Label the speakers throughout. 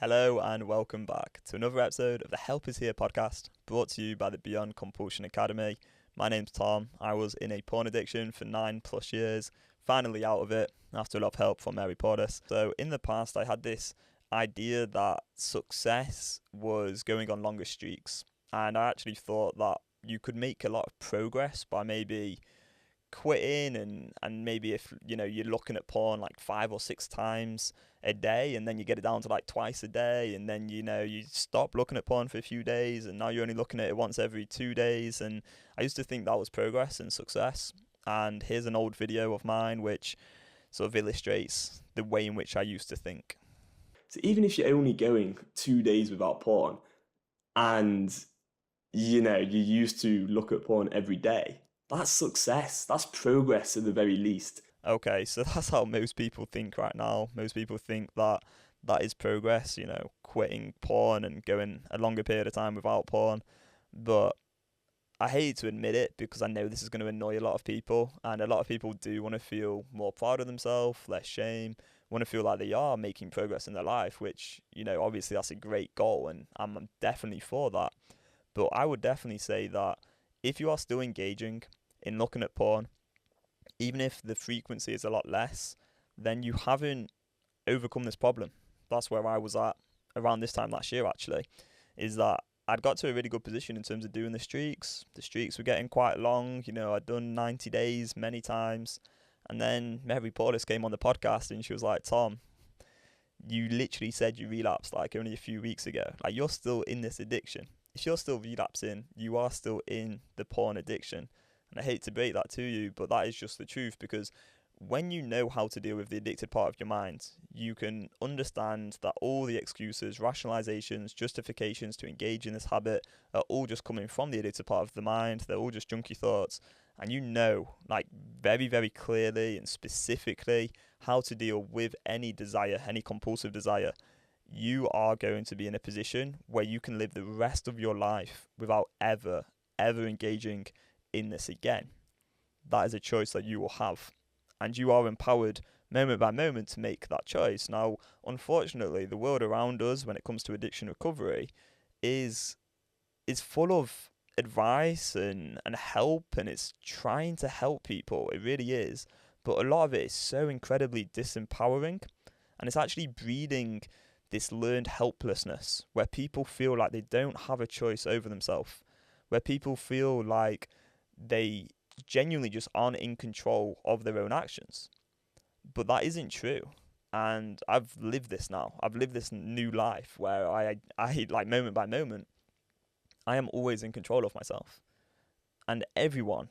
Speaker 1: Hello and welcome back to another episode of the Help Is Here podcast, brought to you by the Beyond Compulsion Academy. My name's Tom. I was in a porn addiction for 9+ years, finally out of it after a lot of help from Mary Portis. So in the past, I had this idea that success was going on longer streaks, and I actually thought that you could make a lot of progress by maybe quitting and maybe if you're looking at porn like 5 or 6 times a day, and then you get it down to like twice a day, and then you stop looking at porn for a few days, and now you're only looking at it once every 2 days. And I used to think that was progress and success. And here's an old video of mine which sort of illustrates the way in which I used to think.
Speaker 2: So even if you're only going 2 days without porn and you used to look at porn every day, that's success. That's progress at the very least.
Speaker 1: Okay, so that's how most people think right now. Most people think that that is progress, quitting porn and going a longer period of time without porn. But I hate to admit it because I know this is going to annoy a lot of people, and a lot of people do want to feel more proud of themselves, less shame, want to feel like they are making progress in their life, which, obviously that's a great goal, and I'm definitely for that. But I would definitely say that if you are still engaging in looking at porn, even if the frequency is a lot less, then you haven't overcome this problem. That's where I was at around this time last year, actually, is that I'd got to a really good position in terms of doing the streaks. The streaks were getting quite long. I'd done 90 days many times. And then Mary Portis came on the podcast and she was like, Tom, you literally said you relapsed like only a few weeks ago. Like, you're still in this addiction. If you're still relapsing, you are still in the porn addiction. And I hate to break that to you, but that is just the truth, because when you know how to deal with the addicted part of your mind, you can understand that all the excuses, rationalizations, justifications to engage in this habit are all just coming from the addicted part of the mind. They're all just junky thoughts. And like very, very clearly and specifically how to deal with any desire, any compulsive desire. You are going to be in a position where you can live the rest of your life without ever, ever engaging in this again. That is a choice that you will have, and you are empowered moment by moment to make that choice. Now, unfortunately, the world around us when it comes to addiction recovery is full of advice and help, and it's trying to help people. It really is. But a lot of it is so incredibly disempowering, and it's actually breeding this learned helplessness where people feel like they don't have a choice over themselves, where people feel like they genuinely just aren't in control of their own actions. But that isn't true. And I've lived this now. I've lived this new life where I like moment by moment, I am always in control of myself. And everyone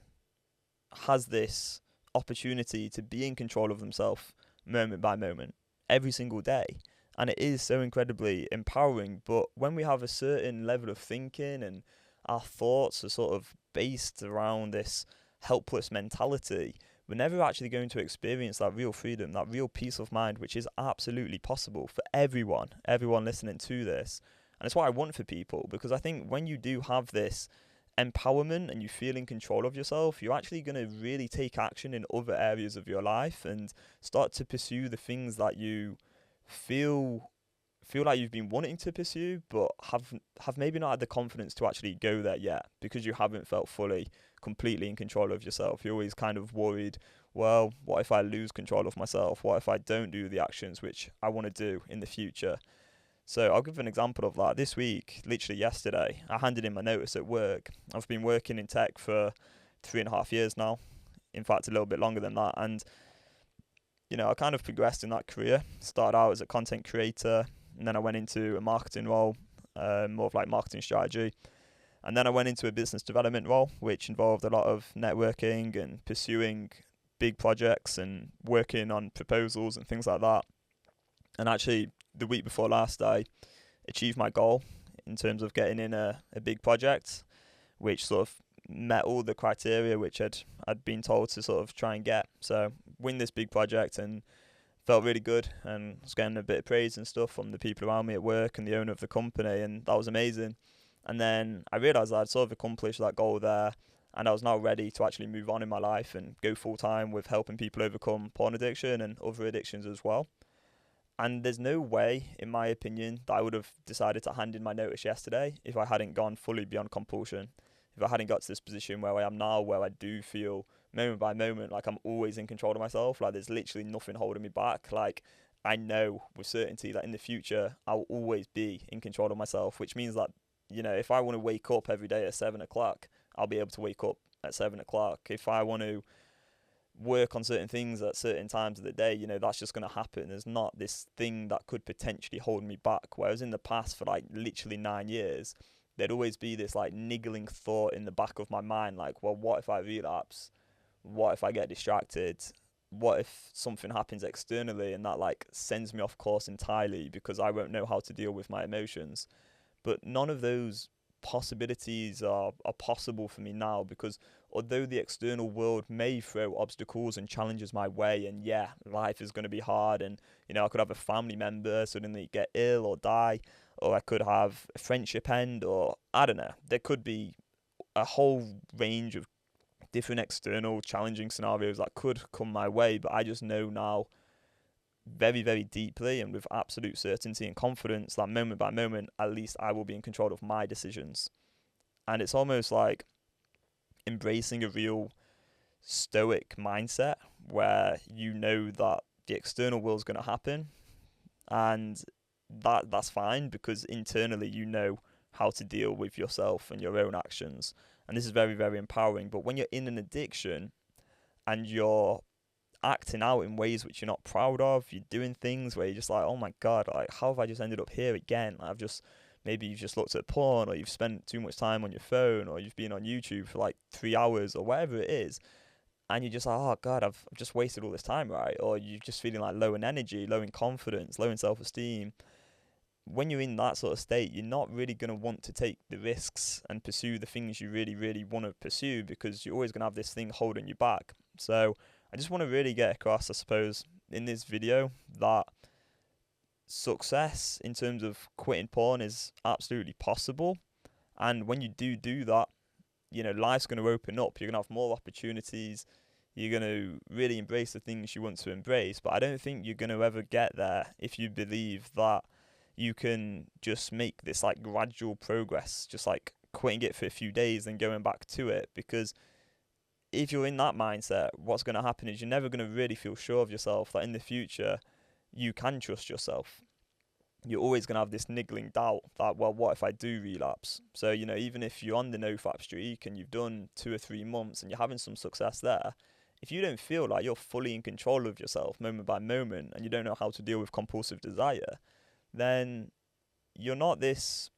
Speaker 1: has this opportunity to be in control of themselves moment by moment, every single day. And it is so incredibly empowering. But when we have a certain level of thinking and our thoughts are sort of based around this helpless mentality, we're never actually going to experience that real freedom, that real peace of mind, which is absolutely possible for everyone listening to this. And it's what I want for people, because I think when you do have this empowerment and you feel in control of yourself, you're actually going to really take action in other areas of your life and start to pursue the things that you feel like you've been wanting to pursue, but have maybe not had the confidence to actually go there yet, because you haven't felt fully, completely in control of yourself. You're always kind of worried, well, what if I lose control of myself? What if I don't do the actions which I want to do in the future? So I'll give an example of that. This week, literally yesterday, I handed in my notice at work. I've been working in tech for 3.5 years now. In fact, a little bit longer than that. And I kind of progressed in that career. Started out as a content creator, and then I went into a marketing role, more of like marketing strategy. And then I went into a business development role, which involved a lot of networking and pursuing big projects and working on proposals and things like that. And actually, the week before last, I achieved my goal in terms of getting in a big project, which sort of met all the criteria which I'd been told to sort of try and get. So win this big project, and felt really good, and was getting a bit of praise and stuff from the people around me at work and the owner of the company, and that was amazing. And then I realised I'd sort of accomplished that goal there, and I was now ready to actually move on in my life and go full time with helping people overcome porn addiction and other addictions as well. And there's no way, in my opinion, that I would have decided to hand in my notice yesterday if I hadn't gone fully beyond compulsion. If I hadn't got to this position where I am now, where I do feel moment by moment like I'm always in control of myself, like there's literally nothing holding me back. Like I know with certainty that in the future I'll always be in control of myself, which means that, you know, if I want to wake up every day at 7 o'clock, I'll be able to wake up at 7 o'clock. If I want to work on certain things at certain times of the day, you know, that's just going to happen. There's not this thing that could potentially hold me back. Whereas in the past, for like literally 9 years, there'd always be this like niggling thought in the back of my mind, like, well, what if I relapse? What if I get distracted? What if something happens externally and that like sends me off course entirely because I won't know how to deal with my emotions? But none of those possibilities are possible for me now, because although the external world may throw obstacles and challenges my way, and yeah, life is going to be hard, and you know, I could have a family member suddenly get ill or die, or I could have a friendship end, or I don't know, there could be a whole range of different external challenging scenarios that could come my way. But I just know now very, very deeply and with absolute certainty and confidence that moment by moment, at least I will be in control of my decisions. And it's almost like embracing a real stoic mindset where you know that the external world's going to happen, and that's fine because internally you know how to deal with yourself and your own actions. And this is very, very empowering. But when you're in an addiction and you're acting out in ways which you're not proud of, you're doing things where you're just like, oh my God, like how have I just ended up here again? Maybe you've just looked at porn, or you've spent too much time on your phone, or you've been on YouTube for like 3 hours or whatever it is. And you're just like, oh God, I've just wasted all this time, right? Or you're just feeling like low in energy, low in confidence, low in self-esteem. When you're in that sort of state, you're not really going to want to take the risks and pursue the things you really, really want to pursue, because you're always going to have this thing holding you back. So I just want to really get across, I suppose, in this video that success in terms of quitting porn is absolutely possible. And when you do that, you know, life's going to open up. You're going to have more opportunities. You're going to really embrace the things you want to embrace. But I don't think you're going to ever get there if you believe that you can just make this like gradual progress, just like quitting it for a few days and going back to it. Because if you're in that mindset, what's going to happen is you're never going to really feel sure of yourself that in the future you can trust yourself. You're always going to have this niggling doubt that, well, what if I do relapse? So, you know, even if you're on the nofap streak and you've done 2 or 3 months and you're having some success there, if you don't feel like you're fully in control of yourself moment by moment, and you don't know how to deal with compulsive desire, then you're not this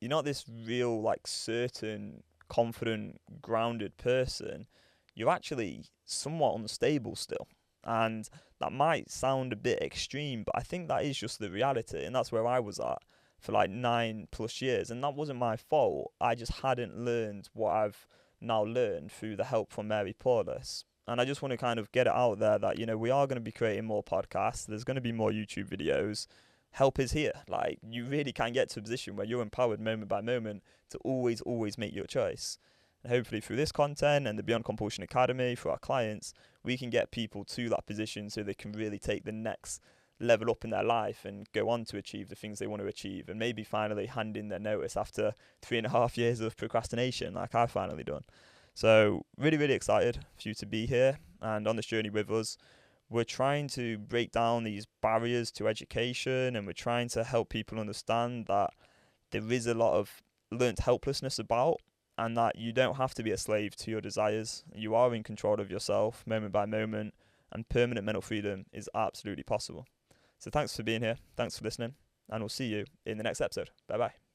Speaker 1: real, like, certain, confident, grounded person. You're actually somewhat unstable still. And that might sound a bit extreme, but I think that is just the reality. And that's where I was at for like 9+ years. And that wasn't my fault. I just hadn't learned what I've now learned through the help from Mary Portas. And I just want to kind of get it out there that, you know, we are going to be creating more podcasts. There's going to be more YouTube videos. Help is here. Like, you really can get to a position where you're empowered moment by moment to always, always make your choice. And hopefully through this content and the Beyond Compulsion Academy, for our clients, we can get people to that position so they can really take the next level up in their life and go on to achieve the things they want to achieve, and maybe finally hand in their notice after 3.5 years of procrastination, like I've finally done. So really, really excited for you to be here and on this journey with us. We're trying to break down these barriers to education, and we're trying to help people understand that there is a lot of learnt helplessness about, and that you don't have to be a slave to your desires. You are in control of yourself moment by moment, and permanent mental freedom is absolutely possible. So thanks for being here. Thanks for listening, and we'll see you in the next episode. Bye bye.